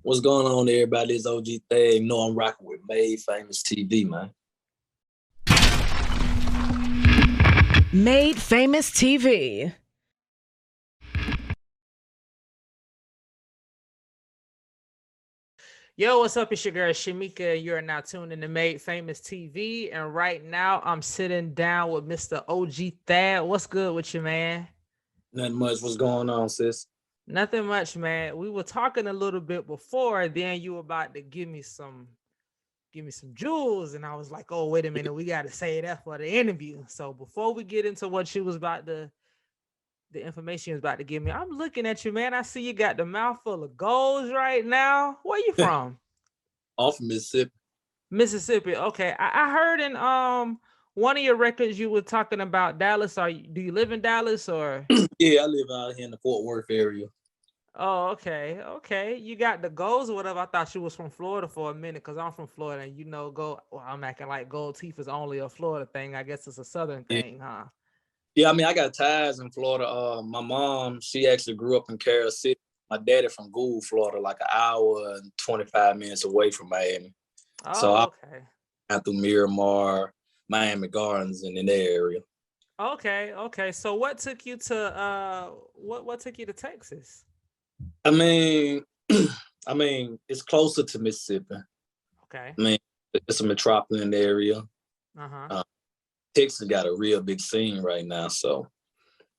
What's going on, everybody? It's OG Thag. You know I'm rocking with Made Famous TV, man. Made Famous TV. Yo, what's up? It's your girl Shamika. You're now tuned in to Made Famous TV, and right now I'm sitting down with Mr. OG Thad. What's good with you, man? Nothing much. What's going on, sis? Nothing much, man. We were talking a little bit before, then you were about to give me some jewels, and I was like, oh, wait a minute, we got to say that for the interview. So before we get into what you was about to, the information you was about to give me, I'm looking at you, man. I see you got the mouth full of golds right now. Where you from? Off of Mississippi. Mississippi. Okay. I heard in one of your records you were talking about Dallas. Do you live in Dallas or? Yeah, I live out here in the Fort Worth area. Oh, okay. Okay. You got the golds or whatever. I thought you was from Florida for a minute because I'm from Florida and I'm acting like gold teeth is only a Florida thing. I guess it's a Southern thing, huh? Yeah, I mean, I got ties in Florida. My mom, she actually grew up in Carol City. My daddy from Gould, Florida, like an hour and 25 minutes away from Miami. Oh, okay. I through Miramar, Miami Gardens, and in that area. Okay, okay. So what took you to what took you to Texas? I mean, it's closer to Mississippi. Okay. I mean, it's a metropolitan area. Texas got a real big scene right now, so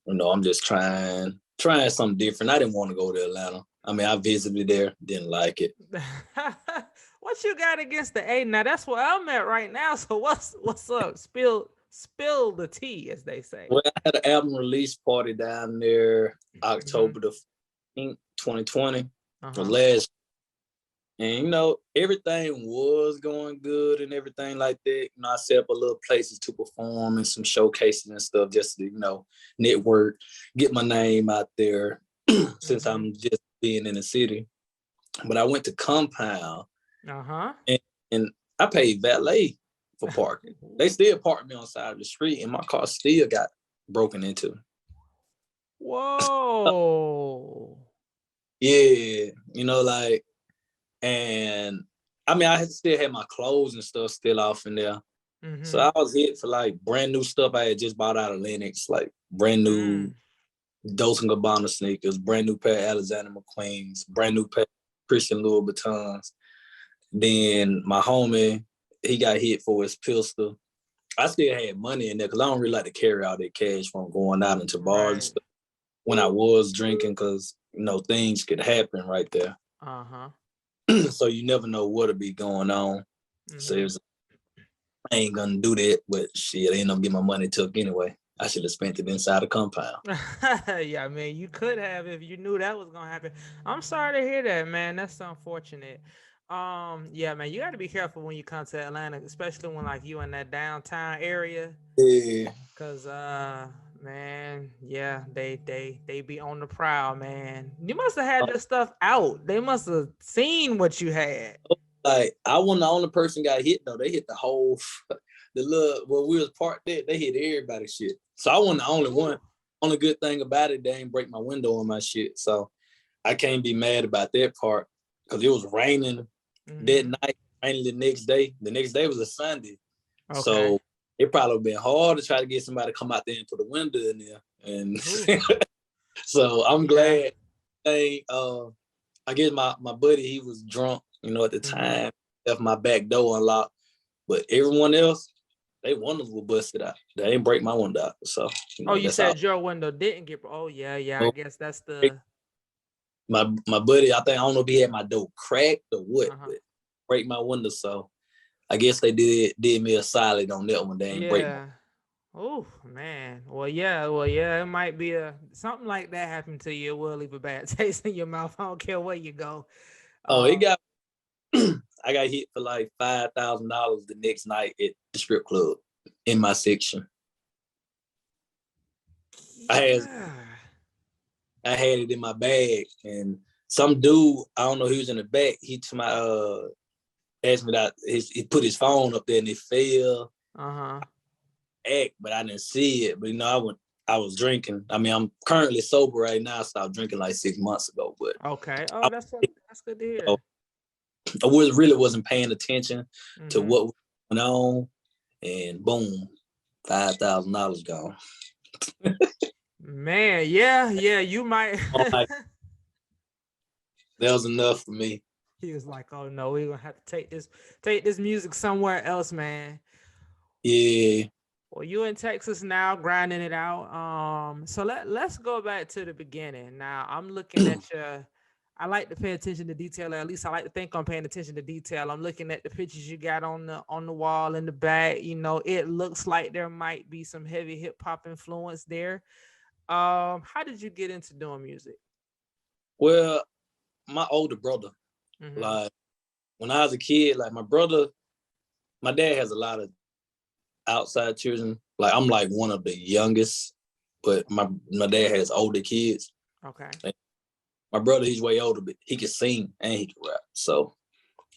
I'm just trying something different. I didn't want to go to Atlanta. I mean, I visited there, didn't like it. What you got against the A? Now that's where I'm at right now. So what's up? Spill the tea, as they say. Well, I had an album release party down there October the 15th, 2020. Last. And, everything was going good and everything like that. I set up a little places to perform and some showcases and stuff just to, network, get my name out there since I'm just being in the city. But I went to Compound and I paid valet for parking. They still parked me on the side of the street and my car still got broken into. Whoa. Yeah, and I mean, I still had my clothes and stuff still off in there. So I was hit for like brand new stuff I had just bought out of Lenox, like brand new Dolce & Gabbana sneakers, brand new pair of Alexander McQueen's, brand new pair of Christian Louboutins. Then my homie, he got hit for his pistol. I still had money in there because I don't really like to carry all that cash from going out into bars and stuff when I was drinking because, things could happen right there. So you never know what'll be going on. So I ain't gonna do that, but shit, I ain't gonna get my money took anyway. I should have spent it inside the compound. Yeah, I mean, you could have if you knew that was gonna happen. I'm sorry to hear that, man. That's unfortunate. Yeah, man, you got to be careful when you come to Atlanta, especially when like you in that downtown area. Yeah. Cause man, yeah, they be on the prowl, man. You must have had your stuff out. They must have seen what you had. Like I wasn't the only person got hit though. They hit the whole where we was parked there. They hit everybody's shit. So I wasn't the only one. Only good thing about it, they ain't break my window on my shit. So I can't be mad about that part because it was raining that night, raining the next day. The next day was a Sunday. Okay. So it probably been hard to try to get somebody to come out there and put a window in there. And so I'm glad I guess my buddy, he was drunk, at the time, left my back door unlocked. But everyone else, they windows were busted out. They ain't break my window out. So you said your window didn't get I guess that's the my buddy, I don't know if he had my door cracked or what, but break my window. So I guess they did me a solid on that one. They ain't break me. Oh man. Well, yeah. It might be something like that happened to you. It will leave a bad taste in your mouth. I don't care where you go. It got. I got hit for like $5,000 the next night at the strip club in my section. I had it in my bag, and some dude, I don't know, he was in the back. He to my asked me that he put his phone up there and it fell. But I didn't see it. But I was drinking. I mean, I'm currently sober right now. I stopped drinking like 6 months ago. But okay. Oh, that's good to hear. wasn't paying attention to what was going on, and boom, $5,000 gone. Man, yeah, you might. Like, that was enough for me. He was like, "Oh no, we're gonna have to take this music somewhere else, man." Yeah. Well, you in Texas now, grinding it out. So let's go back to the beginning. Now, I'm looking at your. I like to pay attention to detail, or at least I like to think I'm paying attention to detail. I'm looking at the pictures you got on the wall in the back. You know, it looks like there might be some heavy hip hop influence there. How did you get into doing music? Well, my older brother, like when I was a kid, like my dad has a lot of outside children. Like I'm like one of the youngest, but my dad has older kids. Okay. Like, my brother, he's way older, but he can sing and he can rap. So,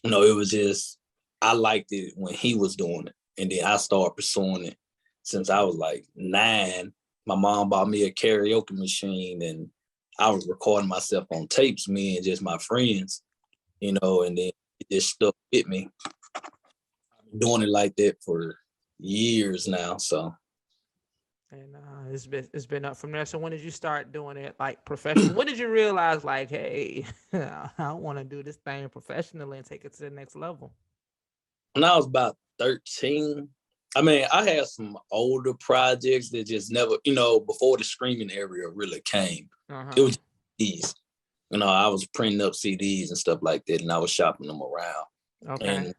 it was just, I liked it when he was doing it. And then I started pursuing it since I was like 9. My mom bought me a karaoke machine and I was recording myself on tapes, me and just my friends, and then it just stuck with me. I've been doing it like that for years now. So, and it's been up from there. So when did you start doing it like professional? When did you realize like, hey, I want to do this thing professionally and take it to the next level? When I was about 13, I mean, I had some older projects that just never, before the streaming era really came. It was CDs. I was printing up CDs and stuff like that, and I was shopping them around in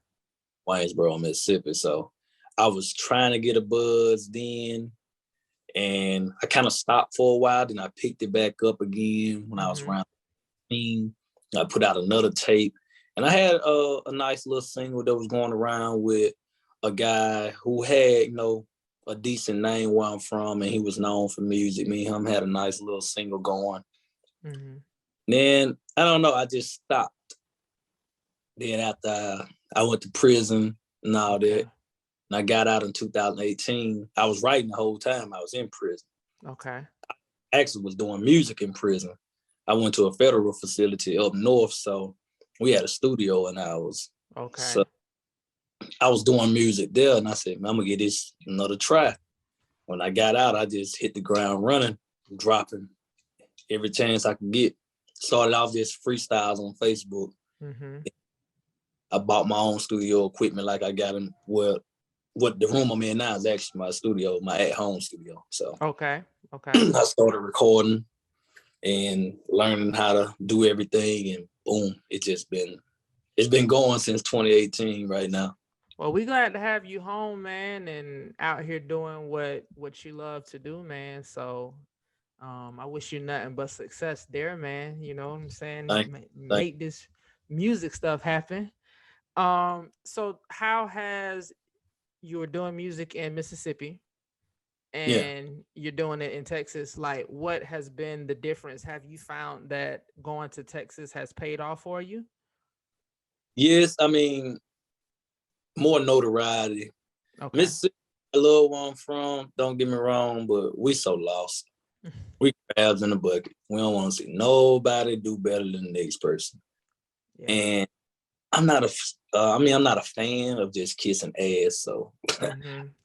Waynesboro, Mississippi. So I was trying to get a buzz then, and I kind of stopped for a while. Then I picked it back up again when I was around 15. I put out another tape, and I had a nice little single that was going around with a guy who had, a decent name where I'm from, and he was known for music. Me and him had a nice little single going. Then, I don't know, I just stopped. Then after I went to prison and all that, and I got out in 2018, I was writing the whole time I was in prison. Okay. I actually was doing music in prison. I went to a federal facility up north, so we had a studio in ours. Okay. So I was doing music there, and I said, man, I'm gonna give this another try. When I got out, I just hit the ground running, dropping every chance I could get. Started off just freestyles on Facebook. I bought my own studio equipment, like I got in what the room I'm in now is actually my studio, my at-home studio. So okay. I started recording and learning how to do everything, and boom, it's been going since 2018 right now. Well, we glad to have you home, man, and out here doing what you love to do, man. So I wish you nothing but success there, man. You know what I'm saying? Make this music stuff happen. So how has you were doing music in Mississippi and you're doing it in Texas? Like, what has been the difference? Have you found that going to Texas has paid off for you? Yes, I mean, more notoriety. Okay. Mississippi, I love where I'm from, don't get me wrong, but we so lost. We crabs in the bucket. We don't want to see nobody do better than the next person. Yeah. And I'm not a fan of just kissing ass, so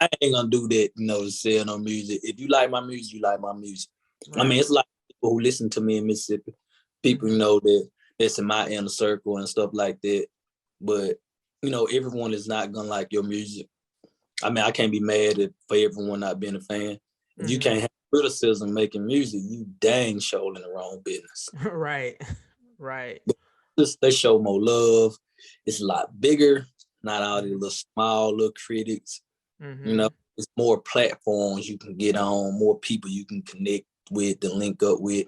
I ain't gonna do that, to sell no music. If you like my music, you like my music. Right. I mean, it's like people who listen to me in Mississippi, people that's in my inner circle and stuff like that. But everyone is not gonna like your music. I mean, I can't be mad for everyone not being a fan. If you can't have criticism making music, you dang sure in the wrong business. Right. But they show more love. It's a lot bigger. Not all these little small little critics. It's more platforms you can get on, more people you can connect with and link up with.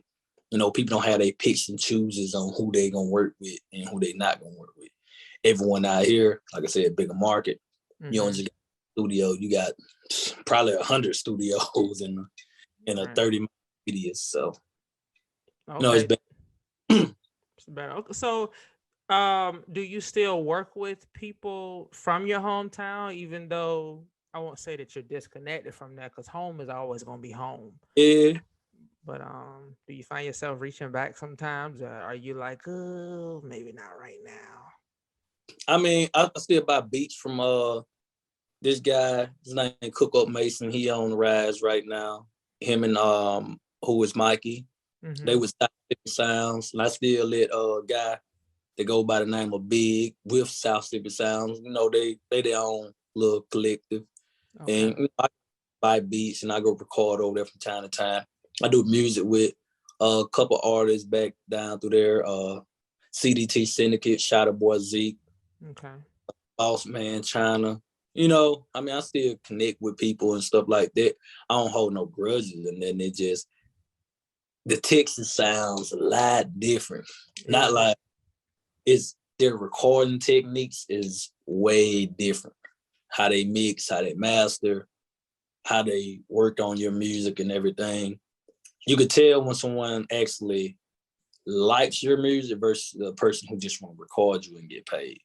People don't have their picks and chooses on who they gonna work with and who they not gonna work with. Everyone out here, like I said, bigger market. You don't just got a studio, you got probably 100 studios in a 30 radius. So it's been it's better. Okay. So do you still work with people from your hometown, even though I won't say that you're disconnected from that, because home is always gonna be home? Yeah. But do you find yourself reaching back sometimes, or are you like, oh, maybe not right now? I mean, I still buy beats from this guy. His name is Cook Up Mason. He on the rise right now. Him and who is Mikey. Mm-hmm. They was Tha6 Sounds, and I still let a guy that go by the name of Big with South Mississippi Sounds. You know, they their own little collective. Okay. And you know, I buy beats and I go record over there from time to time. I do music with a couple artists back down through there. CDT Syndicate, Shadow Boy Zeke. Okay. Boss Man China. You know, I mean, I still connect with people and stuff like that. I don't hold no grudges, and then it just the Texas sounds a lot different. Yeah. Not like it's their recording techniques is way different. How they mix, how they master, how they work on your music and everything. You could tell when someone actually likes your music versus the person who just want to record you and get paid.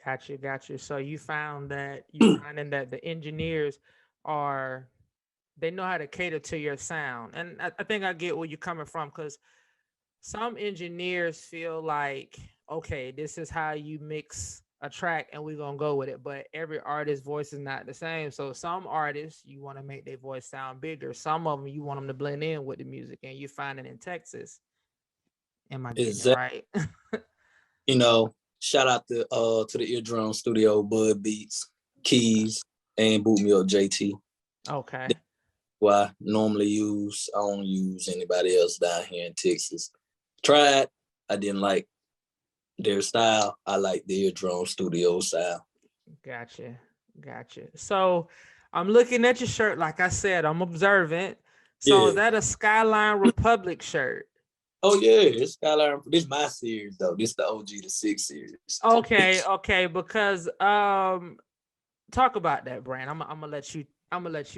Gotcha. So you found that the engineers they know how to cater to your sound. And I think I get where you're coming from, because some engineers feel like, okay, this is how you mix a track and we're going to go with it. But every artist's voice is not the same. So some artists, you want to make their voice sound bigger. Some of them, you want them to blend in with the music, and you find it in Texas. Am I getting it right? You know, shout out to the Eardrum Studio, Bud Beats, Keys, and Boot Me Up JT. Okay. Who I normally use. I don't use anybody else down here in Texas. Tried. I didn't like their style. I like the Eardrum Studio style. Gotcha. So I'm looking at your shirt. Like I said, I'm observant. So is that a Skyline Republic shirt? Oh yeah, it's Skyline. This is my series though. This is the OG Tha6 series. Okay. Because talk about that brand. I'm gonna let you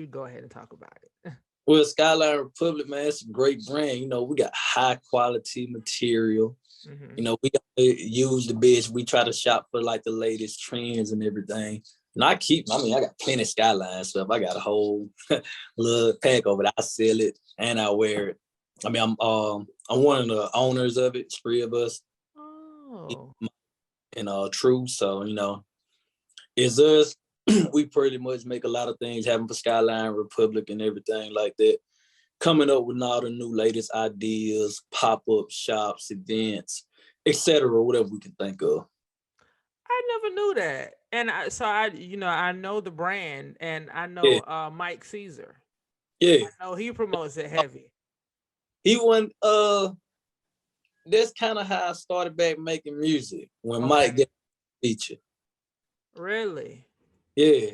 go ahead and talk about it. Well, Skyline Republic, man, it's a great brand. You know, we got high quality material. Mm-hmm. You know, we use the best. We try to shop for like the latest trends and everything. And I got plenty of Skyline stuff. I got a whole little pack of it. I sell it and I wear it. I mean, I'm one of the owners of it. It's 3 of us. Oh. And True. So, you know, it's us. We pretty much make a lot of things happen for Skyline Republic and everything like that. Coming up with all the new latest ideas, pop-up shops, events, etc., whatever we can think of. I never knew that. And I know the brand, and I know Mike Caesar. Yeah. I know he promotes it heavy. He won that's kind of how I started back making music, when Mike got a feature. Really? Yeah.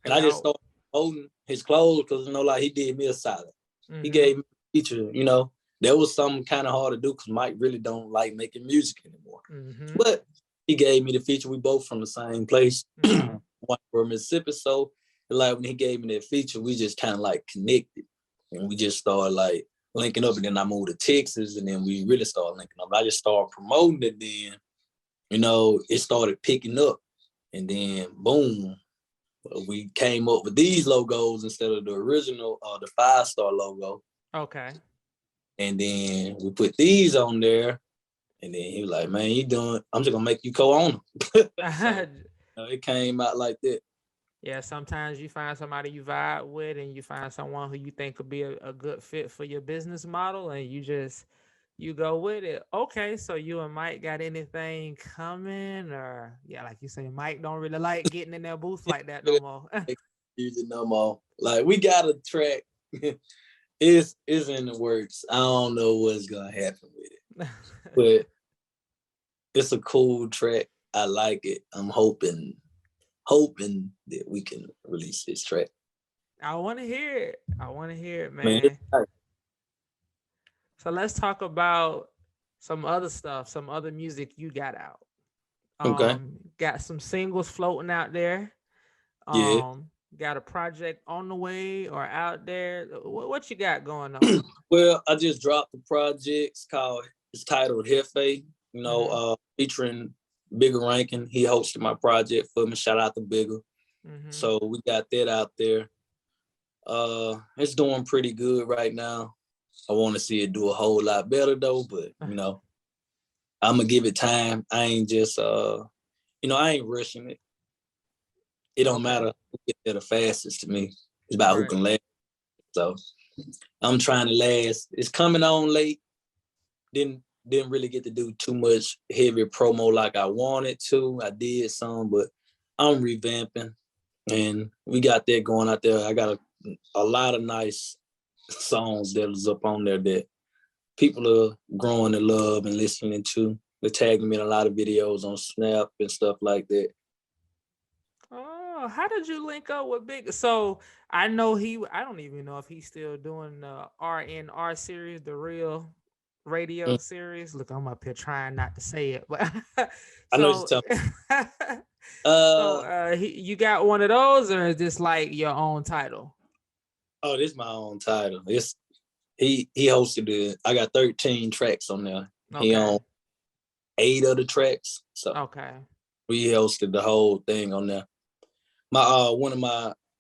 And I just started holding his clothes because, you know, like he did me a solid. Mm-hmm. He gave me a feature, you know. That was something kind of hard to do because Mike really don't like making music anymore. Mm-hmm. But he gave me the feature. We both from the same place, mm-hmm. One from Mississippi. So like when he gave me that feature, we just kind of like connected. And we just started like linking up. And then I moved to Texas, and then we really started linking up. I just started promoting it then. You know, it started picking up. And then boom, we came up with these logos instead of the original, the 5-star logo. Okay. And then we put these on there. And then he was like, man, I'm just gonna make you co-owner. So, it came out like that. Yeah, sometimes you find somebody you vibe with, and you find someone who you think could be a good fit for your business model, and you go with it. Okay, so you and Mike got anything coming? Or like you say, Mike don't really like getting in their booth like that no more. Use it no more. Like we got a track. It's in the works. I don't know what's gonna happen with it. But it's a cool track. I like it. I'm hoping that we can release this track. I want to hear it, man. So let's talk about some other stuff, some other music you got out. Okay. Got some singles floating out there. Got a project on the way or out there. What you got going on? Well, I just dropped the project. It's titled Hefe, you know, mm-hmm. Featuring Bigger Rankin. He hosted my project for me. Shout out to Bigger. Mm-hmm. So we got that out there. It's doing pretty good right now. I want to see it do a whole lot better though, but you know, I'm gonna give it time. I ain't just I ain't rushing it. It don't matter who get there the fastest to me. It's about who can last. So I'm trying to last. It's coming on late. Didn't really get to do too much heavy promo like I wanted to. I did some, but I'm revamping, and we got that going out there. I got a lot of nice songs that was up on there that people are growing to love and listening to. They're tagging me in a lot of videos on Snap and stuff like that. Oh, how did you link up with Big? So I know I don't even know if he's still doing the RNR series, the real radio series. Look, I'm up here trying not to say it, but I know you're so you got one of those, or is this like your own title? Oh, this is my own title. He hosted it. I got 13 tracks on there. Okay. He on 8 of the tracks. So we hosted the whole thing on there.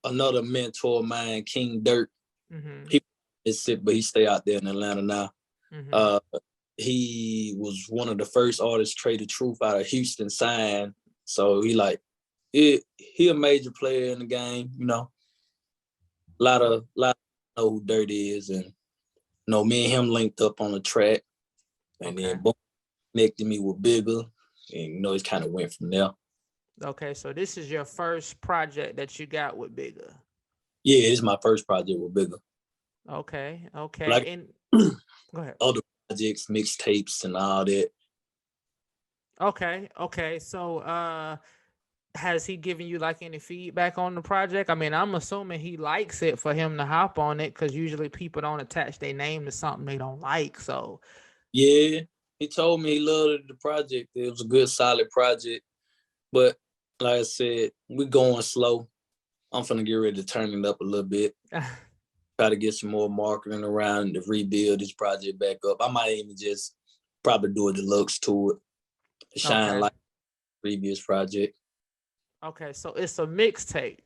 Another mentor of mine, King Dirt. He is sick, but he stay out there in Atlanta now. He was one of the first artists Trade the Truth out of Houston signed. So he a major player in the game, you know. A lot of know who Dirt is, and me and him linked up on the track, and then boom, connected me with Bigger, and it kind of went from there. Okay, so this is your first project that you got with Bigger. Yeah, this is my first project with Bigger. Okay. Like, and go ahead. Other projects, mixtapes, and all that. Okay. So, has he given you like any feedback on the project? I mean, I'm assuming he likes it for him to hop on it, because usually people don't attach their name to something they don't like. So, yeah, he told me he loved the project. It was a good, solid project. But like I said, we're going slow. I'm finna get ready to turn it up a little bit. Try to get some more marketing around to rebuild this project back up. I might even just probably do a deluxe to it to shine like the previous project. Okay, so it's a mixtape.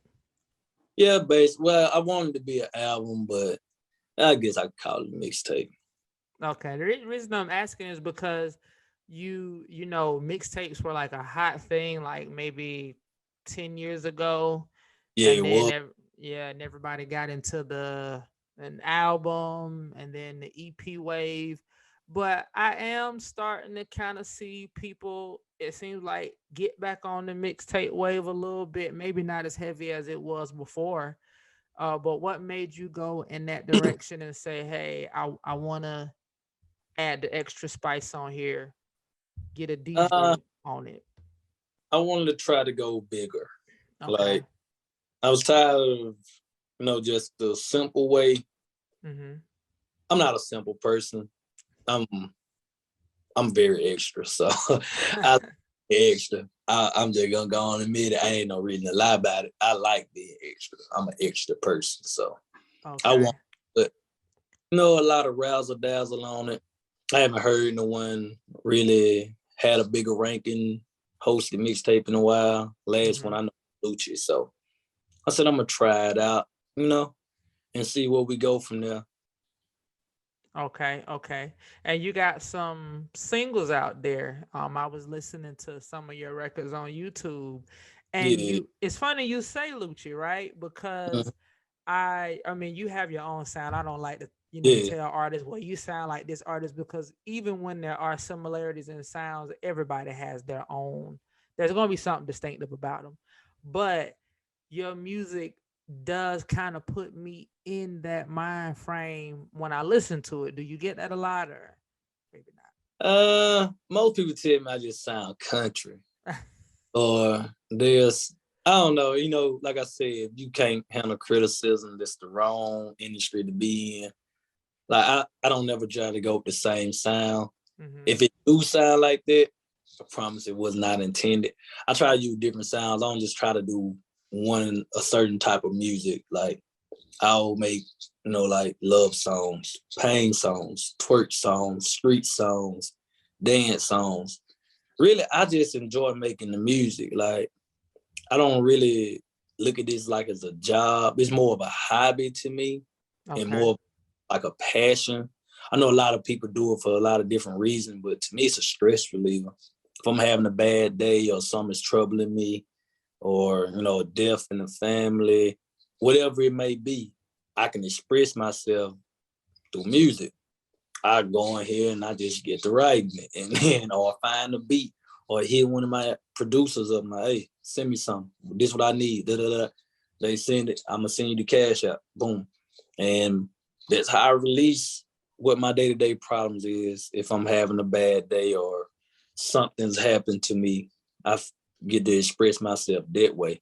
Yeah, well, I wanted it to be an album, but I guess I could call it a mixtape. Okay, the reason I'm asking is because you know, mixtapes were like a hot thing, like maybe 10 years ago. Yeah, and then and everybody got into an album and then the EP wave. But I am starting to kind of see people, it seems like, get back on the mixtape wave a little bit, maybe not as heavy as it was before. But what made you go in that direction and say, hey, I want to add the extra spice on here, get a DJ on it? I wanted to try to go bigger. Okay. Like, I was tired of, just the simple way. I'm not a simple person. I'm very extra, so I'm extra. I'm just gonna go on and admit it. I ain't no reason to lie about it. I like being extra. I'm an extra person, so I want, but a lot of razzle dazzle on it. I haven't heard no one really had a bigger ranking hosted mixtape in a while. Last one I know, Lucci. So I said I'm gonna try it out, and see where we go from there. Okay. And you got some singles out there. I was listening to some of your records on YouTube, and it's funny you say Lucci, right? Because I mean, you have your own sound. I don't like to tell artists, well, you sound like this artist, because even when there are similarities in sounds, everybody has their own. There's going to be something distinctive about them. But your music does kind of put me in that mind frame when I listen to it. Do you get that a lot, or maybe not? Most people tell me I just sound country. Or I don't know, like I said, if you can't handle criticism, that's the wrong industry to be in. Like, I don't never try to go with the same sound. If it do sound like that, I promise it was not intended. I try to use different sounds. I don't just try to do a certain type of music. Like, I'll make, like love songs, pain songs, twerk songs, street songs, dance songs. Really, I just enjoy making the music. Like, I don't really look at this like as a job. It's more of a hobby to me, and more like a passion. I know a lot of people do it for a lot of different reasons, but to me, it's a stress reliever. If I'm having a bad day or something's troubling me, or, you know, a death in the family, whatever it may be, I can express myself through music. I go in here and I just get to writing it, and then, or find a beat, or hit one of my producers up, like, hey, send me something. This is what I need. Da, da, da. They send it. I'm gonna send you the cash out. Boom. And that's how I release what my day-to-day problems is. If I'm having a bad day or something's happened to me, I get to express myself that way.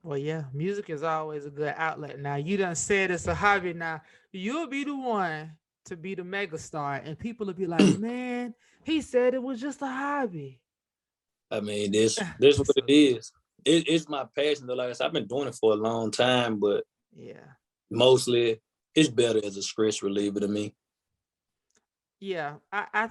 Well, yeah, music is always a good outlet. Now, you done said it's a hobby. Now, you'll be the one to be the megastar, and people will be like, man, he said it was just a hobby. I mean, this what it is. It's my passion, though. Like I said, I've been doing it for a long time, but yeah, mostly it's better as a stress reliever to me. yeah, I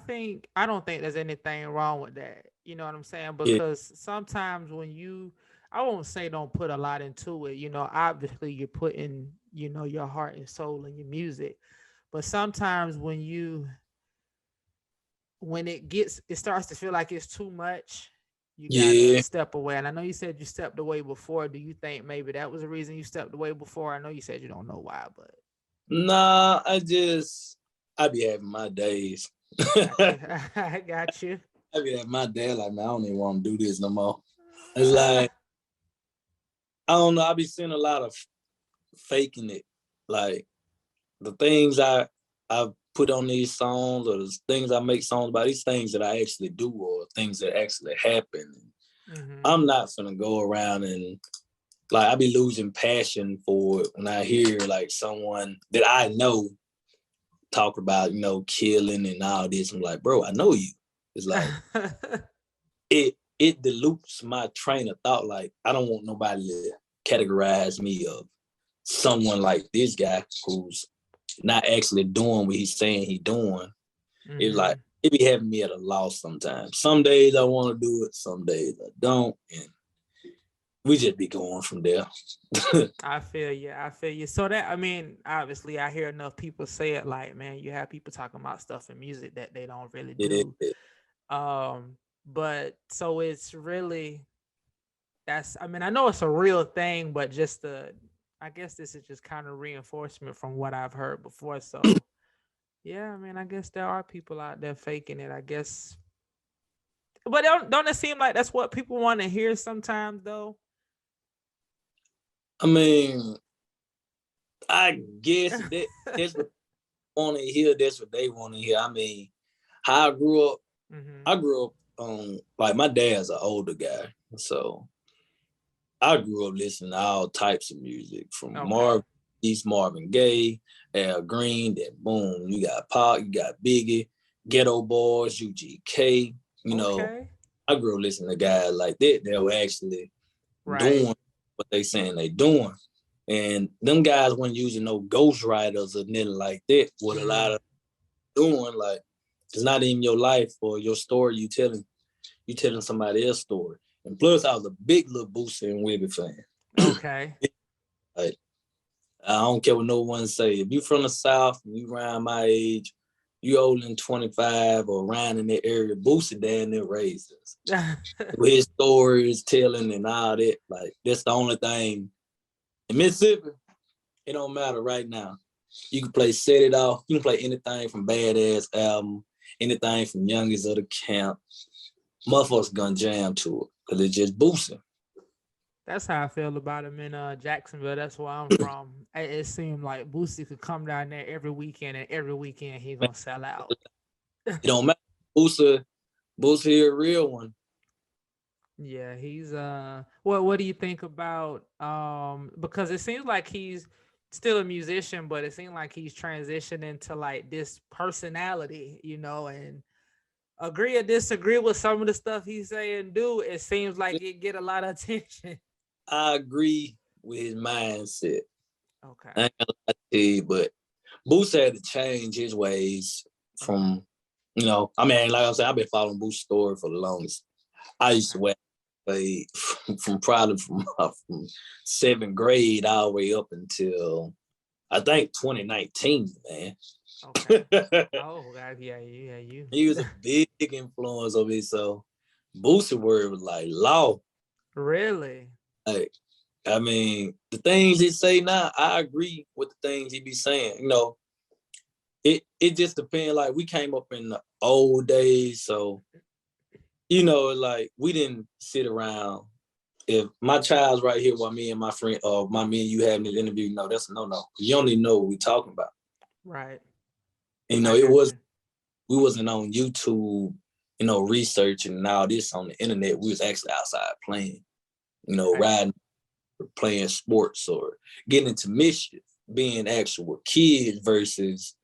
don't think there's anything wrong with that. You know what I'm saying? Yeah, Because sometimes when I won't say don't put a lot into it. You know, obviously you're putting, you know, your heart and soul in your music. But sometimes when it starts to feel like it's too much, you gotta yeah. step away. And I know you said you stepped away before. Do you think maybe that was the reason you stepped away before? I know you said you don't know why, but Nah, I be having my days. got you. I got you. I be having my day like, man, I don't even want to do this no more. It's like, I don't know, I be seeing a lot of faking it. Like the things I put on these songs, or the things I make songs about, these things that I actually do, or things that actually happen. Mm-hmm. I'm not gonna go around and, like, I be losing passion for it when I hear like someone that I know talk about, you know, killing and all this. I'm like, bro, I know you. It's like it dilutes my train of thought. Like, I don't want nobody to categorize me of someone like this guy who's not actually doing what he's saying he's doing. Mm-hmm. It's like, it be having me at a loss sometimes. Some days I want to do it, some days I don't, and we just be going from there. I feel you. I feel you. So that, I mean, obviously I hear enough people say it, like, man, you have people talking about stuff in music that they don't really do. Yeah. But so it's really, I mean, I know it's a real thing, but just I guess this is just kind of reinforcement from what I've heard before. So yeah, I mean, I guess there are people out there faking it, I guess. But don't it seem like that's what people want to hear sometimes, though? I mean, I guess that's what they want to hear. That's what they want to hear. I mean, how I grew up, like, my dad's an older guy, so I grew up listening to all types of music, from Marvin Gaye, Al Green. Then boom, you got Pac, you got Biggie, Ghetto Boys, UGK. You know, I grew up listening to guys like that. They were actually doing what they saying they doing. And them guys weren't using no ghostwriters or nothing like that. What a lot of doing, like, it's not even your life or your story you telling somebody else's story. And plus, I was a big Lil Boosie and Webby fan. Okay. Like, I don't care what no one say. If you from the South and you around my age, you older than 25 or around in that area, Boosie damn near raised us. With his stories telling and all that, like, that's the only thing. In Mississippi, it don't matter right now. You can play Set It Off. You can play anything from Badass album, anything from Youngest of the Camp. Motherfuckers gonna jam to it because it's just boosting. That's how I feel about him in Jacksonville. That's where I'm from. It seemed like Boosie could come down there every weekend, and every weekend he's gonna sell out. It don't matter. Boosie a real one. Yeah, he's what do you think about because it seems like he's still a musician, but it seems like he's transitioning to like this personality, you know, and agree or disagree with some of the stuff he's saying, do. It seems like it get a lot of attention. I agree with his mindset. Okay. I ain't gonna lie to you, but Boosie had to change his ways from, you know, I mean, like I said, I've been following Boosie's story for the longest. I used to play from 7th grade all the way up until, I think, 2019, man. Okay. Oh God, yeah, you. He was a big influence on me. So Boosie word was like law. Really? Like, I mean, the things he say now, I agree with the things he be saying. You know, it just depends. Like we came up in the old days, so you know, like we didn't sit around. If my child's right here while me and my friend, me and you having this interview, no, that's a no. You don't even know what we talking about. Right. And, you know, we wasn't on YouTube, you know, researching and all this on the internet. We was actually outside playing, you know, riding, or playing sports or getting into mischief, being actual kids versus